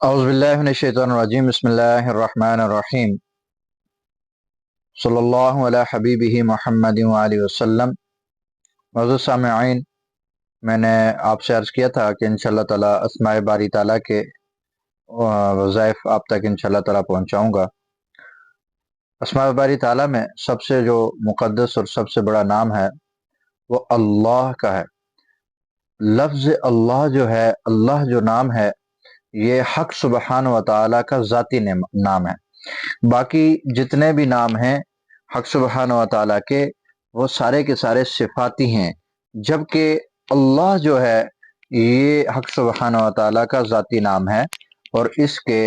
औज़ुबिल्लाहिमिनश्शैतानिर्रजीम बिस्मिल्लाहिर्रहमानिर्रहीम सल्लल्लाहु अला हबीबिही मुहम्मदिन व आलिहि वसल्लम। मौजूद सामिईन, मैंने आपसे अर्ज़ किया था कि इंशाअल्लाह ताला अस्माए बारी ताला के वज़ाइफ आप तक इंशाअल्लाह ताला पहुँचाऊँगा। अस्माए बारी ताला में सबसे जो मुक़द्दस और सबसे बड़ा नाम है वो अल्लाह का है। लफ्ज़ अल्लाह जो है, अल्लाह जो नाम है, ये हक़ सुब्हान व तआला का ज़ाती नाम है। बाकी जितने भी नाम हैं हक़ सुब्हान व तआला के, वो सारे के सारे सिफाती हैं, जबकि अल्लाह जो है ये हक़ सुब्हान व तआला का ज़ाती नाम है और इसके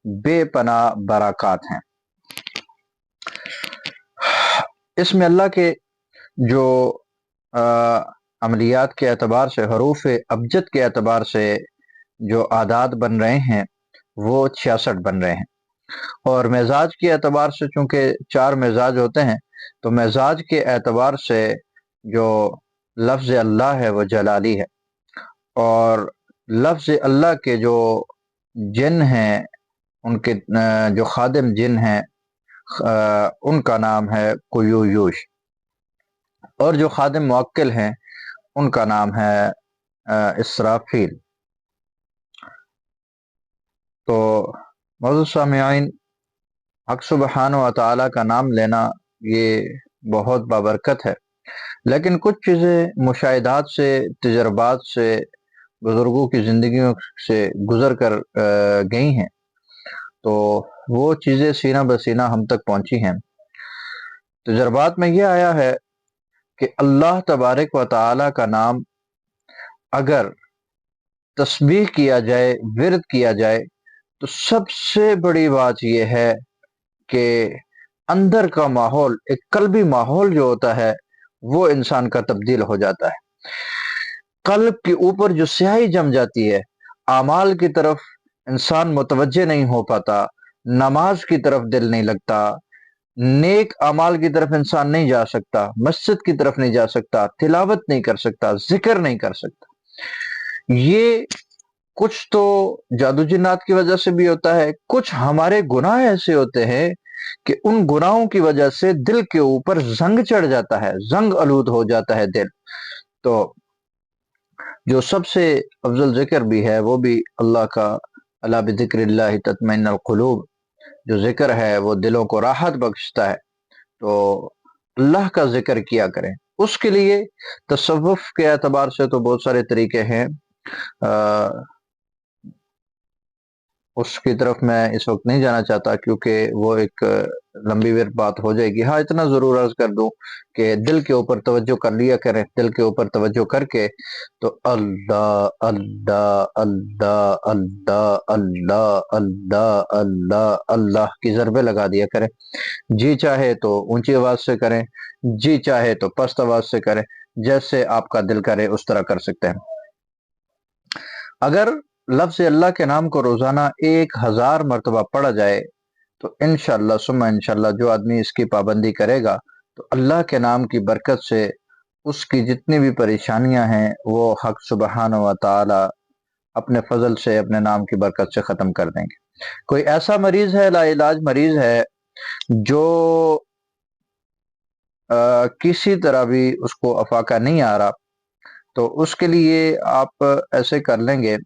बेपनाह बरक़ात हैं। इसमें अल्लाह के जो अमलियात के एतबार से, हरूफ अबजद के एतबार से जो आदाद बन रहे हैं वो 66 बन रहे हैं, और मिजाज के एतबार से चूँकि 4 मिजाज होते हैं, तो मिजाज के एतबार से जो लफ्ज़ अल्लाह है वो जलाली है, और लफ्ज़ अल्लाह के जो जिन हैं, उनके जो खादिम जिन हैं, उनका नाम है कुयूयूश, और जो खादिम मुअक्किल हैं उनका नाम है इसराफील। तो मौजूद सामिईन, हक़ सुब्हान व तआला का नाम लेना ये बहुत बाबरकत है, लेकिन कुछ चीज़ें मुशाहिदात से, तजर्बात से, बुज़ुर्गों की ज़िंदगियों से गुज़र कर गई हैं, तो वो चीज़ें सीना बसीना हम तक पहुँची हैं। तजर्बात में यह आया है कि अल्लाह तबारक व तआला का नाम अगर तस्बीह किया जाए, विर्द किया जाए, तो सबसे बड़ी बात यह है कि अंदर का माहौल, एक कल्बी माहौल जो होता है वो इंसान का तब्दील हो जाता है। कल्ब के ऊपर जो स्याही जम जाती है, आमाल की तरफ इंसान मुतवज्जे नहीं हो पाता, नमाज की तरफ दिल नहीं लगता, नेक अमाल की तरफ इंसान नहीं जा सकता, मस्जिद की तरफ नहीं जा सकता, तिलावत नहीं कर सकता, जिक्र नहीं कर सकता। ये कुछ तो जादू जिन्नात की वजह से भी होता है, कुछ हमारे गुनाह ऐसे होते हैं कि उन गुनाहों की वजह से दिल के ऊपर जंग चढ़ जाता है, जंग आलूद हो जाता है दिल। तो जो सबसे अफजल जिक्र भी है वो भी अल्लाह का, अला बिज़िक्रिल्लाहि तत्मइन्नुल क़ुलूब, जो जिक्र है वो दिलों को राहत बख्शता है। तो अल्लाह का जिक्र किया करें। उसके लिए तसव्वुफ के एतबार से तो बहुत सारे तरीके हैं, उसकी तरफ मैं इस वक्त नहीं जाना चाहता क्योंकि वो एक लंबी बात हो जाएगी। हाँ, इतना ज़रूर अर्ज कर दूं कि दिल के ऊपर तवज्जो कर लिया करें। दिल के ऊपर तवज्जो करके तो अल्लाह अल्लाह अल्लाह अल्लाह अल्लाह अल्लाह अल्लाह अल्लाह की ज़रबे लगा दिया करें। जी चाहे तो ऊंची आवाज़ से करें, जी चाहे तो पस्त आवाज़ से करें, जैसे आपका दिल करे उस तरह कर सकते हैं। अगर लफ्ज़ अल्लाह के नाम को रोज़ाना 1000 मरतबा पढ़ा जाए तो इंशाअल्लाह सुम्मा इंशाअल्लाह जो आदमी इसकी पाबंदी करेगा, तो अल्लाह के नाम की बरकत से उसकी जितनी भी परेशानियां हैं वो हक़ सुब्हान व तआला अपने फजल से, अपने नाम की बरकत से ख़त्म कर देंगे। कोई ऐसा मरीज़ है, लाइलाज मरीज़ है, जो किसी तरह भी उसको अफाका नहीं आ रहा, तो उसके लिए आप ऐसे कर लेंगे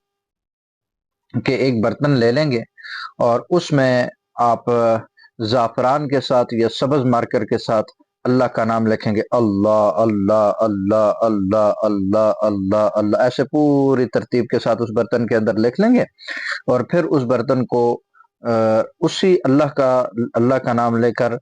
कि एक बर्तन ले लेंगे और उसमें आप ज़ाफ़रान के साथ या सब्ज़ मार्कर के साथ अल्लाह का नाम लिखेंगे, अल्लाह अल्लाह अल्लाह अल्लाह अल्लाह अल्लाह अल्लाह, ऐसे पूरी तरतीब के साथ उस बर्तन के अंदर लिख लेंगे। और फिर उस बर्तन को उसी अल्लाह का नाम लेकर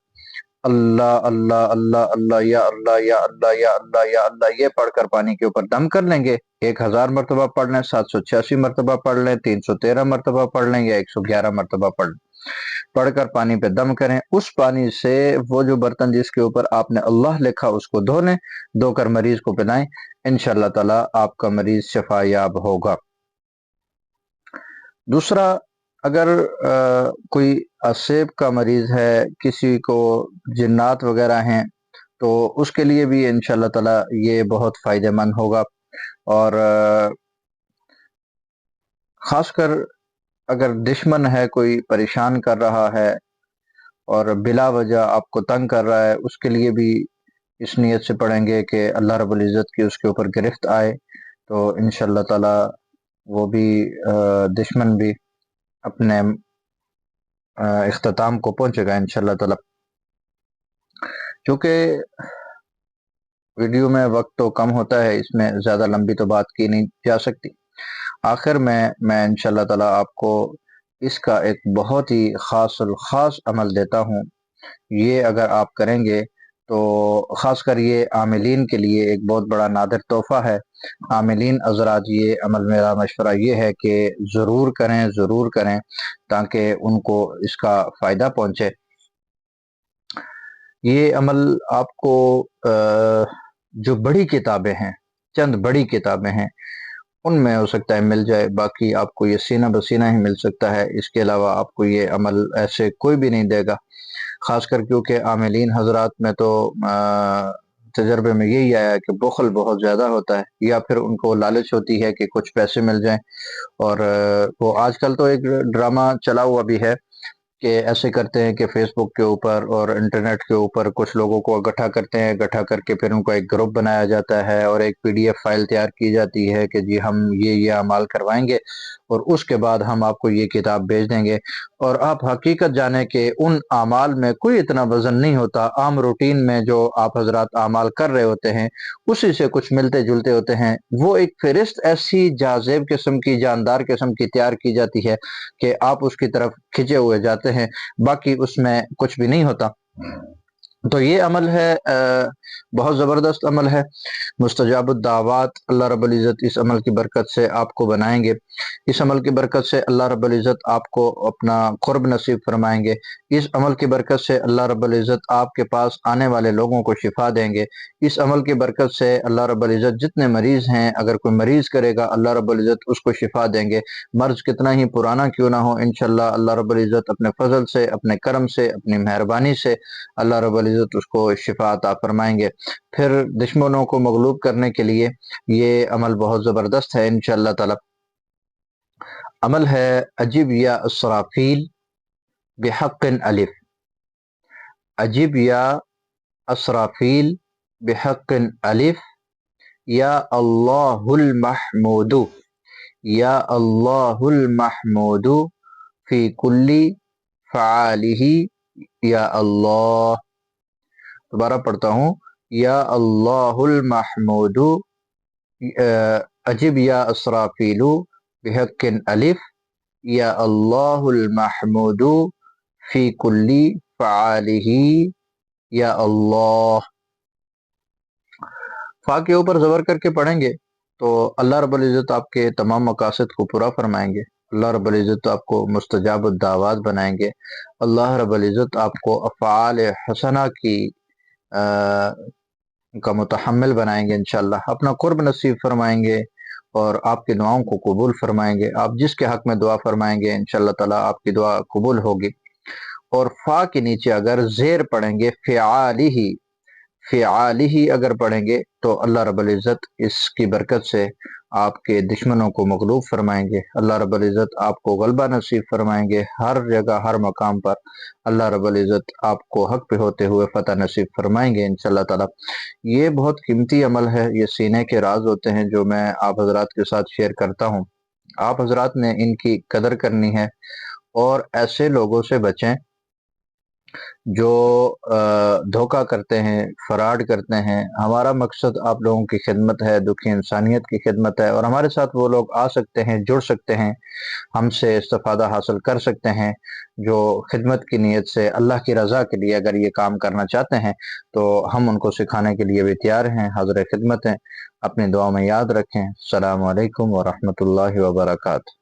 अल्लाह अल्लाह अल्लाह अल्लाह या अल्लाह या अल्लाह या अल्लाह या अल्लाह ये पढ़कर पानी के ऊपर दम कर लेंगे। 1000 मरतबा पढ़ लें, 786 मरतबा पढ़ लें, 313 मरतबा पढ़ लें या 111 मरतबा पढ़ लें। पढ़कर पानी पे दम करें। उस पानी से वो जो बर्तन जिसके ऊपर आपने अल्लाह लिखा उसको धो लें, धोकर मरीज को पिलाएं। इंशाअल्लाह ताला आपका मरीज शफायाब होगा। दूसरा, अगर कोई असेब का मरीज है, किसी को जिन्नात वगैरह हैं, तो उसके लिए भी इंशाअल्लाह ताला ये बहुत फ़ायदेमंद होगा। और ख़ासकर اگر دشمن ہے کوئی پریشان کر رہا ہے اور بلا وجہ آپ کو تنگ کر رہا ہے، اس کے لیے بھی اس نیت سے پڑھیں گے کہ اللہ رب العزت کی اس کے اوپر گرفت آئے، تو انشاءاللہ تعالی وہ بھی دشمن بھی اپنے اختتام کو پہنچے گا انشاءاللہ تعالی۔ چونکہ ویڈیو میں وقت تو کم ہوتا ہے، اس میں زیادہ لمبی تو بات کی نہیں جا سکتی۔ آخر میں انشاءاللہ تعالی آپ کو اس کا ایک بہت ہی خاص عمل دیتا ہوں، یہ اگر آپ کریں گے تو خاص کر یہ عاملین کے لیے ایک بہت بڑا نادر تحفہ ہے۔ عاملین حضرات، یہ عمل میرا مشورہ یہ ہے کہ ضرور کریں تاکہ ان کو اس کا فائدہ پہنچے۔ یہ عمل آپ کو جو بڑی کتابیں ہیں، چند بڑی کتابیں ہیں، ان میں ہو سکتا ہے مل جائے، باقی آپ کو یہ سینہ بسینہ ہی مل سکتا ہے، اس کے علاوہ آپ کو یہ عمل ایسے کوئی بھی نہیں دے گا۔ خاص کر کیونکہ عاملین حضرات میں تو تجربے میں یہی آیا کہ بخل بہت زیادہ ہوتا ہے، یا پھر ان کو لالچ ہوتی ہے کہ کچھ پیسے مل جائیں، اور وہ آج کل تو ایک ڈرامہ چلا ہوا بھی ہے کہ ایسے کرتے ہیں کہ فیس بک کے اوپر اور انٹرنیٹ کے اوپر کچھ لوگوں کو اکٹھا کرتے ہیں، اکٹھا کر کے پھر ان کو ایک گروپ بنایا جاتا ہے اور ایک PDF فائل تیار کی جاتی ہے کہ جی ہم یہ اعمال کروائیں گے اور اس کے بعد ہم آپ کو یہ کتاب بھیج دیں گے، اور آپ حقیقت جانیں کہ ان اعمال میں کوئی اتنا وزن نہیں ہوتا۔ عام روٹین میں جو آپ حضرات اعمال کر رہے ہوتے ہیں اسی سے کچھ ملتے جلتے ہوتے ہیں، وہ ایک فہرست ایسی جاذب قسم کی، جاندار قسم کی تیار کی جاتی ہے کہ آپ اس کی طرف کھنچے ہوئے جاتے ہیں، باقی اس میں کچھ بھی نہیں ہوتا۔ تو یہ عمل ہے، بہت زبردست عمل ہے، مستجاب الدعوات۔ اللہ رب العزت اس عمل کی برکت سے آپ کو بنائیں گے، اس عمل کی برکت سے اللہ رب العزت آپ کو اپنا قرب نصیب فرمائیں گے، اس عمل کی برکت سے اللہ رب العزت آپ کے پاس آنے والے لوگوں کو شفا دیں گے، اس عمل کی برکت سے اللہ رب العزت جتنے مریض ہیں، اگر کوئی مریض کرے گا اللہ رب العزت اس کو شفا دیں گے، مرض کتنا ہی پرانا کیوں نہ ہو، انشاءاللہ اللہ رب العزت اپنے فضل سے، اپنے کرم سے، اپنی مہربانی سے اللہ رب العزت اس کو شفا عطا فرمائیں گے۔ پھر دشمنوں کو مغلوب کرنے کے لیے یہ عمل بہت زبردست ہے انشاءاللہ تعالی۔ عمل ہے اجب یا اسرافیل بحق الف، اجب یا اسرافیل بحق الف، یا اللہ المحمود، یا اللہ المحمود فی کل فعالہ، یا اللہ۔ دوبارہ پڑھتا ہوں، یا اللہ المحمود اجب یا اسرافیل بحق الف، یا اللہ المحمود فی کل فعالہ، یا اللہ۔ فا کے اوپر زبر کر کے پڑھیں گے تو اللہ رب العزت آپ کے تمام مقاصد کو پورا فرمائیں گے، اللہ رب العزت آپ کو مستجاب الدعوات بنائیں گے، اللہ رب العزت آپ کو افعال حسنہ کا متحمل بنائیں گے، انشاءاللہ اپنا قرب نصیب فرمائیں گے اور آپ کی دعاؤں کو قبول فرمائیں گے۔ آپ جس کے حق میں دعا فرمائیں گے انشاءاللہ تعالی آپ کی دعا قبول ہوگی۔ اور فا کے نیچے اگر زیر پڑھیں گے، فعالہ اگر پڑھیں گے تو اللہ رب العزت اس کی برکت سے آپ کے دشمنوں کو مغلوب فرمائیں گے، اللہ رب العزت آپ کو غلبہ نصیب فرمائیں گے، ہر جگہ ہر مقام پر اللہ رب العزت آپ کو حق پہ ہوتے ہوئے فتح نصیب فرمائیں گے انشاءاللہ تعالی۔ یہ بہت قیمتی عمل ہے، یہ سینے کے راز ہوتے ہیں جو میں آپ حضرات کے ساتھ شیئر کرتا ہوں، آپ حضرات نے ان کی قدر کرنی ہے اور ایسے لوگوں سے بچیں جو دھوکہ کرتے ہیں، فراڈ کرتے ہیں۔ ہمارا مقصد آپ لوگوں کی خدمت ہے، دکھی انسانیت کی خدمت ہے، اور ہمارے ساتھ وہ لوگ آ سکتے ہیں، جڑ سکتے ہیں، ہم سے استفادہ حاصل کر سکتے ہیں جو خدمت کی نیت سے اللہ کی رضا کے لیے اگر یہ کام کرنا چاہتے ہیں تو ہم ان کو سکھانے کے لیے بھی تیار ہیں، حاضر خدمت ہیں۔ اپنی دعا میں یاد رکھیں۔ السلام علیکم ورحمۃ اللہ وبرکاتہ۔